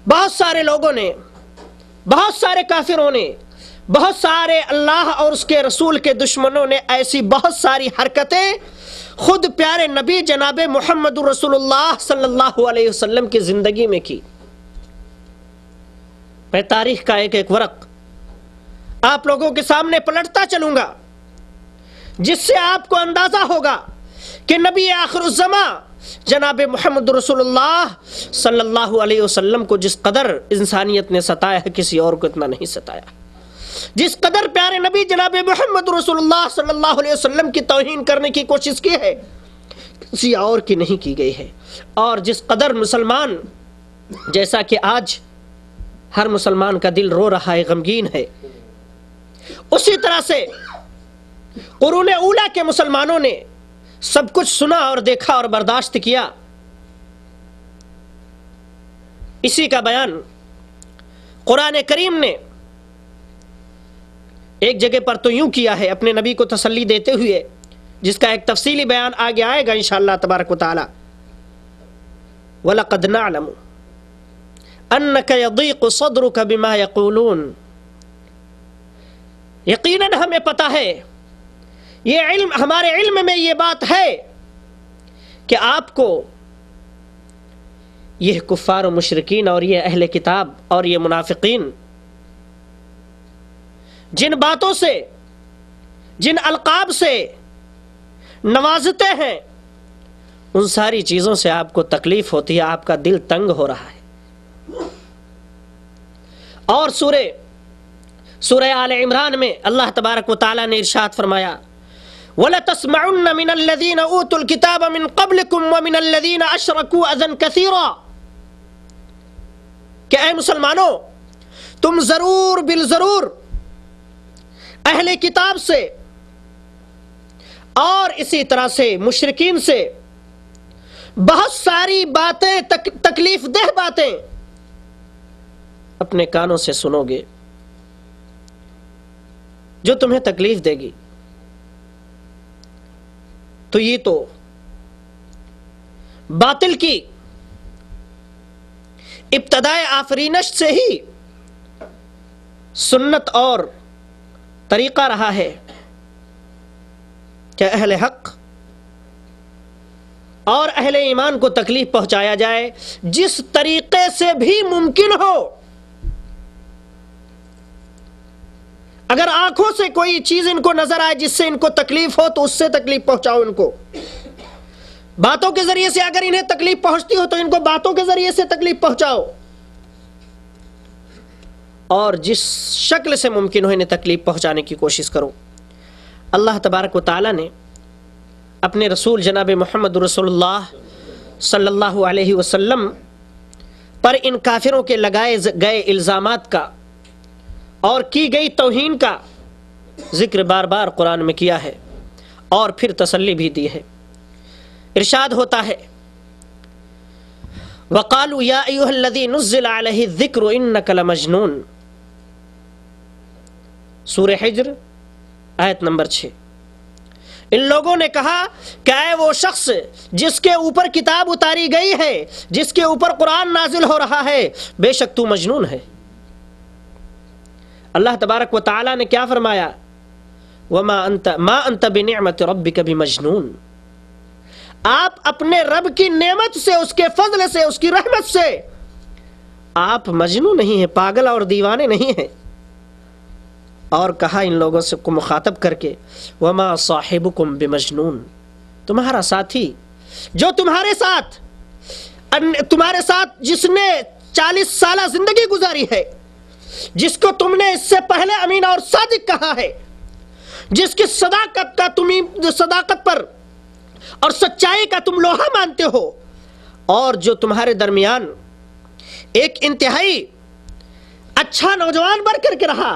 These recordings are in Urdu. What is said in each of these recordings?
بہت سارے لوگوں نے، بہت سارے کافروں نے، بہت سارے اللہ اور اس کے رسول کے دشمنوں نے ایسی بہت ساری حرکتیں خود پیارے نبی جناب محمد رسول اللہ صلی اللہ علیہ وسلم کی زندگی میں کی۔ میں تاریخ کا ایک ایک ورق آپ لوگوں کے سامنے پلٹتا چلوں گا، جس سے آپ کو اندازہ ہوگا کہ نبی آخر الزماں جناب محمد رسول اللہ صلی اللہ علیہ وسلم کو جس قدر انسانیت نے ستایا ہے، کسی اور کو اتنا نہیں ستایا۔ جس قدر پیارے نبی جناب محمد رسول اللہ صلی اللہ علیہ وسلم کی توہین کرنے کی کوشش کی ہے، کسی اور کی نہیں کی گئی ہے۔ اور جس قدر مسلمان، جیسا کہ آج ہر مسلمان کا دل رو رہا ہے، غمگین ہے، اسی طرح سے قرون اولیٰ کے مسلمانوں نے سب کچھ سنا اور دیکھا اور برداشت کیا۔ اسی کا بیان قرآن کریم نے ایک جگہ پر تو یوں کیا ہے، اپنے نبی کو تسلی دیتے ہوئے، جس کا ایک تفصیلی بیان آگے آئے گا انشاءاللہ تبارک و تعالی۔ وَلَقَدْ نَعْلَمُ أَنَّكَ يَضِيقُ صَدْرُكَ بِمَا يَقُولُونَ، یقیناً ہمیں پتہ ہے، یہ علم، ہمارے علم میں یہ بات ہے کہ آپ کو یہ کفار و مشرکین اور یہ اہل کتاب اور یہ منافقین جن باتوں سے، جن القاب سے نوازتے ہیں، ان ساری چیزوں سے آپ کو تکلیف ہوتی ہے، آپ کا دل تنگ ہو رہا ہے۔ اور سورہ آل عمران میں اللہ تبارک و تعالیٰ نے ارشاد فرمایا، وَلَتَسْمَعُنَّ مِنَ الَّذِينَ أُوتُوا الْكِتَابَ مِنْ قَبْلِكُمْ وَمِنَ الَّذِينَ أَشْرَكُوا أَذًى كَثِيرًا، کہ اے مسلمانوں، تم ضرور بالضرور اہل کتاب سے اور اسی طرح سے مشرکین سے بہت ساری باتیں، تکلیف دہ باتیں اپنے کانوں سے سنو گے، جو تمہیں تکلیف دے گی۔ تو یہ تو باطل کی ابتدائے آفرینش سے ہی سنت اور طریقہ رہا ہے کہ اہل حق اور اہل ایمان کو تکلیف پہنچایا جائے جس طریقے سے بھی ممکن ہو۔ اگر آنکھوں سے کوئی چیز ان کو نظر آئے جس سے ان کو تکلیف ہو تو اس سے تکلیف پہنچاؤ ان کو، باتوں کے ذریعے سے اگر انہیں تکلیف پہنچتی ہو تو ان کو باتوں کے ذریعے سے تکلیف پہنچاؤ، اور جس شکل سے ممکن ہو انہیں تکلیف پہنچانے کی کوشش کرو۔ اللہ تبارک و تعالی نے اپنے رسول جناب محمد رسول اللہ صلی اللہ علیہ وسلم پر ان کافروں کے لگائے گئے الزامات کا اور کی گئی توہین کا ذکر بار بار قرآن میں کیا ہے اور پھر تسلی بھی دی ہے۔ ارشاد ہوتا ہے، وَقَالُوا يَا أَيُّهَا الَّذِي نُزِّلَ عَلَيْهِ الذِّكْرُ إِنَّكَ لَمَجْنُونَ، سورہ حجر آیت نمبر 6۔ ان لوگوں نے کہا کہ اے وہ شخص جس کے اوپر کتاب اتاری گئی ہے، جس کے اوپر قرآن نازل ہو رہا ہے، بے شک تو مجنون ہے۔ اللہ تبارک و تعالی نے کیا فرمایا؟ وَمَا أَنْتَ بِنِعْمَةِ رَبِّكَ بِمَجْنُونَ، آپ اپنے رب کی نعمت سے، اس کے فضل سے، اس کی رحمت سے آپ مجنون نہیں ہیں، پاگل اور دیوانے نہیں ہیں۔ اور کہا ان لوگوں سے کو مخاطب کر کے، وَمَا صَاحِبُكُمْ بِمَجْنُونَ، تمہارا ساتھی جو تمہارے ساتھ جس نے 40 سالہ زندگی گزاری ہے، جس کو تم نے اس سے پہلے امین اور صادق کہا ہے، جس کی صداقت پر اور سچائی کا تم لوہا مانتے ہو، اور جو تمہارے درمیان ایک انتہائی اچھا نوجوان بن کر کے رہا،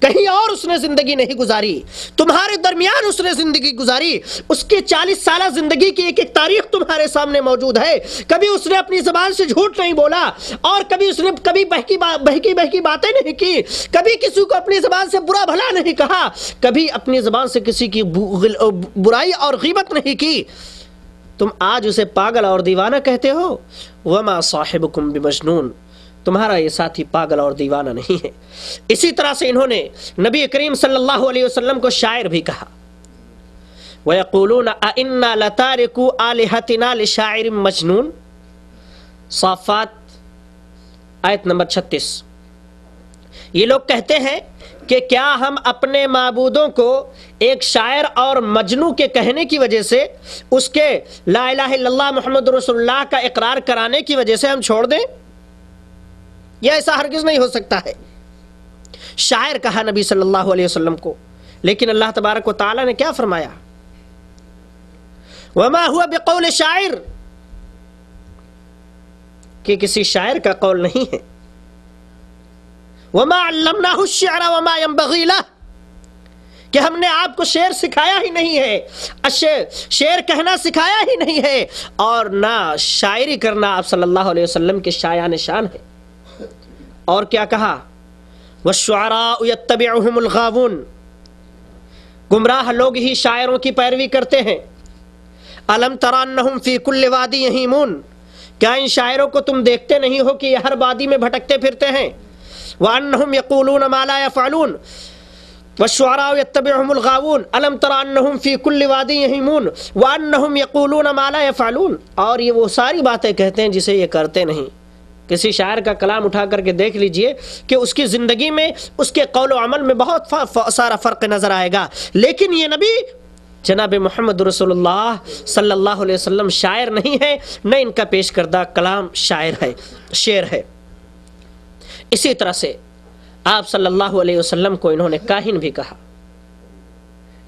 کہیں اور اس نے زندگی نہیں گزاری، تمہارے درمیان اس نے زندگی گزاری، اس کی 40 سالہ زندگی کی ایک ایک تاریخ تمہارے سامنے موجود ہے۔ کبھی اس نے اپنی زبان سے جھوٹ نہیں بولا، اور کبھی اس نے بہکی باتیں نہیں کی، کبھی کسی کو اپنی زبان سے برا بھلا نہیں کہا، کبھی اپنی زبان سے کسی کی برائی اور غیبت نہیں کی۔ تم آج اسے پاگل اور دیوانہ کہتے ہو. وما صاحبکم بمجنون، تمہارا یہ ساتھی پاگل اور دیوانہ نہیں ہے. اسی طرح سے انہوں نے نبی کریم صلی اللہ علیہ وسلم کو شاعر بھی کہا. وَيَقُولُونَ أَإِنَّا لَتَارِكُوا آلِهَتِنَا لِشَاعِرٍ مَجْنُونٍ. صافات آیت نمبر 36. یہ لوگ کہتے ہیں کہ کیا ہم اپنے معبودوں کو ایک شاعر اور مجنوں کے کہنے کی وجہ سے، اس کے لا الہ الا اللہ محمد رسول اللہ کا اقرار کرانے کی وجہ سے ہم چھوڑ دیں؟ یہ ایسا ہرگز نہیں ہو سکتا ہے. شاعر کہا نبی صلی اللہ علیہ وسلم کو، لیکن اللہ تبارک و تعالی نے کیا فرمایا؟ وما ہوا بقول شاعر، کہ کسی شاعر کا قول نہیں ہے. وما علمناہ الشعر وما ينبغی لہ، کہ ہم نے آپ کو شعر سکھایا ہی نہیں ہے، شعر کہنا سکھایا ہی نہیں ہے، اور نہ شاعری کرنا آپ صلی اللہ علیہ وسلم کے شایان شان ہے. اور کیا کہا؟ والشعراء یتبعہم الغاوون، گمراہ لوگ ہی شاعروں کی پیروی کرتے ہیں. الم تر انہم فی کل وادی یہیمون، کیا ان شاعروں کو تم دیکھتے نہیں ہو کہ یہ ہر وادی میں بھٹکتے پھرتے ہیں؟ وانہم یقولون ما لا یفعلون والشعراء یتبعہم الغاوون الم تر انہم فی کل وادی یہیمون وانہم یقولون ما لا یفعلون. اور یہ وہ ساری باتیں کہتے ہیں جسے یہ کرتے نہیں. کسی شاعر کا کلام اٹھا کر کے دیکھ لیجئے کہ اس کی زندگی میں، اس کے قول و عمل میں بہت سارا فرق نظر آئے گا. لیکن یہ نبی جناب محمد رسول اللہ صلی اللہ علیہ وسلم شاعر نہیں ہے، نہ ان کا پیش کردہ کلام شاعر ہے، شعر ہے. اسی طرح سے آپ صلی اللہ علیہ وسلم کو انہوں نے کاہن بھی کہا.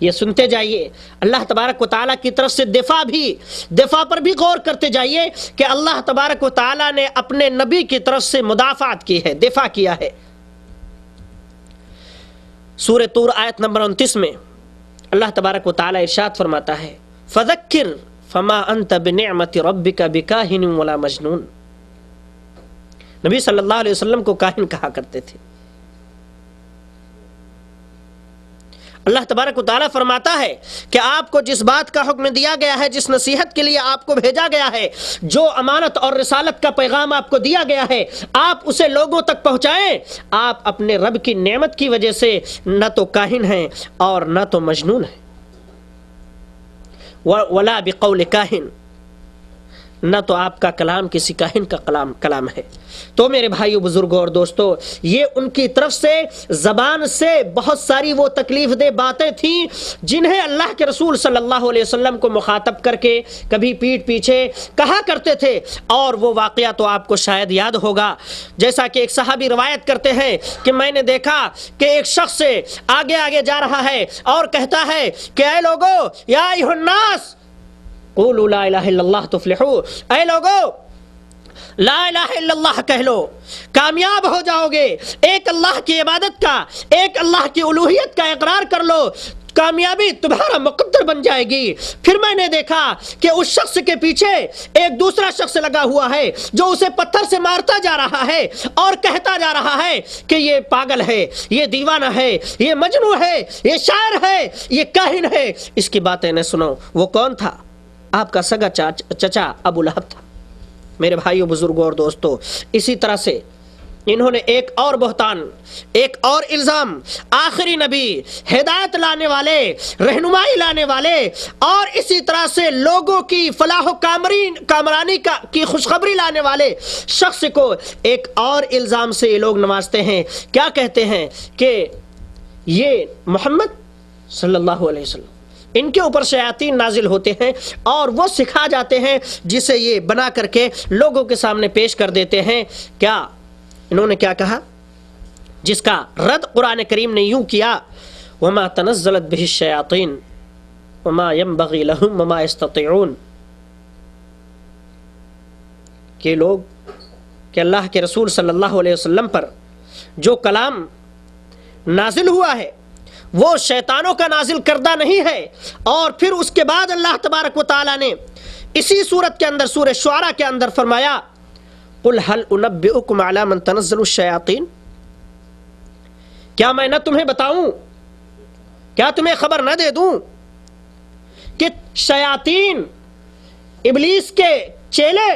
یہ سنتے جائیے، اللہ تبارک و تعالیٰ کی طرف سے دفاع پر بھی غور کرتے جائیے کہ اللہ تبارک و تعالیٰ نے اپنے نبی کی طرف سے مدافعت کی ہے، دفاع کیا ہے. سورہ طور آیت نمبر 29 میں اللہ تبارک و تعالیٰ ارشاد فرماتا ہے فَذَكِّرْ فَمَا أَنْتَ بِنِعْمَةِ رَبِّكَ بِكَاهِنٍ وَلَا مَجْنُونٍ. نبی صلی اللہ علیہ وسلم کو کاہن کہا کرتے تھے. اللہ تبارک و تعالیٰ فرماتا ہے کہ آپ کو جس بات کا حکم دیا گیا ہے، جس نصیحت کے لیے آپ کو بھیجا گیا ہے، جو امانت اور رسالت کا پیغام آپ کو دیا گیا ہے، آپ اسے لوگوں تک پہنچائیں. آپ اپنے رب کی نعمت کی وجہ سے نہ تو کاہن ہیں اور نہ تو مجنون ہیں. ولا بقول کاہن، نہ تو آپ کا کلام کسی کاہن کا کلام ہے. تو میرے بھائیو، بزرگوں اور دوستو، یہ ان کی طرف سے زبان سے بہت ساری وہ تکلیف دہ باتیں تھیں جنہیں اللہ کے رسول صلی اللہ علیہ وسلم کو مخاطب کر کے کبھی پیٹھ پیچھے کہا کرتے تھے. اور وہ واقعہ تو آپ کو شاید یاد ہوگا، جیسا کہ ایک صحابی روایت کرتے ہیں کہ میں نے دیکھا کہ ایک شخص سے آگے جا رہا ہے اور کہتا ہے کہ اے لوگو، یا ایھا الناس قولوا لا الہ الا اللہ تفلحوا، اے لوگو لا الہ الا اللہ کہہ لو، کامیاب ہو جاؤ گے. ایک اللہ کی عبادت کا، ایک اللہ کی الوہیت کا اقرار کر لو، کامیابی تمہارا مقدر بن جائے گی. پھر میں نے دیکھا کہ اس شخص کے پیچھے ایک دوسرا شخص لگا ہوا ہے جو اسے پتھر سے مارتا جا رہا ہے اور کہتا جا رہا ہے کہ یہ پاگل ہے، یہ دیوانہ ہے، یہ مجنون ہے، یہ شاعر ہے، یہ کاہن ہے. اس کی باتیں نہ سنو. وہ کون تھا؟ آپ کا سگا چچا ابو لہب تھا. میرے بھائیو، بزرگوں اور دوستو، اسی طرح سے انہوں نے ایک اور بہتان، ایک اور الزام آخری نبی، ہدایت لانے والے، رہنمائی لانے والے، اور اسی طرح سے لوگوں کی فلاح و کامرانی کی خوشخبری لانے والے شخص کو ایک اور الزام سے یہ لوگ نوازتے ہیں. کیا کہتے ہیں؟ کہ یہ محمد صلی اللہ علیہ وسلم، ان کے اوپر شیاطین نازل ہوتے ہیں اور وہ سکھا جاتے ہیں، جسے یہ بنا کر کے لوگوں کے سامنے پیش کر دیتے ہیں. کیا انہوں نے کیا کہا؟ جس کا رد قرآن کریم نے یوں کیا وما تنزلت به الشیاطین وما ينبغی لهم وما يستطيعون، کہ لوگ، کہ اللہ کے رسول صلی اللہ علیہ وسلم پر جو کلام نازل ہوا ہے وہ شیطانوں کا نازل کردہ نہیں ہے. اور پھر اس کے بعد اللہ تبارک و تعالی نے اسی صورت کے اندر، سورہ شعراء کے اندر فرمایا قل هل انبئکم علی من تنزل الشیاطین، کیا میں نہ تمہیں بتاؤں، کیا تمہیں خبر نہ دے دوں کہ شیاطین ابلیس کے چیلے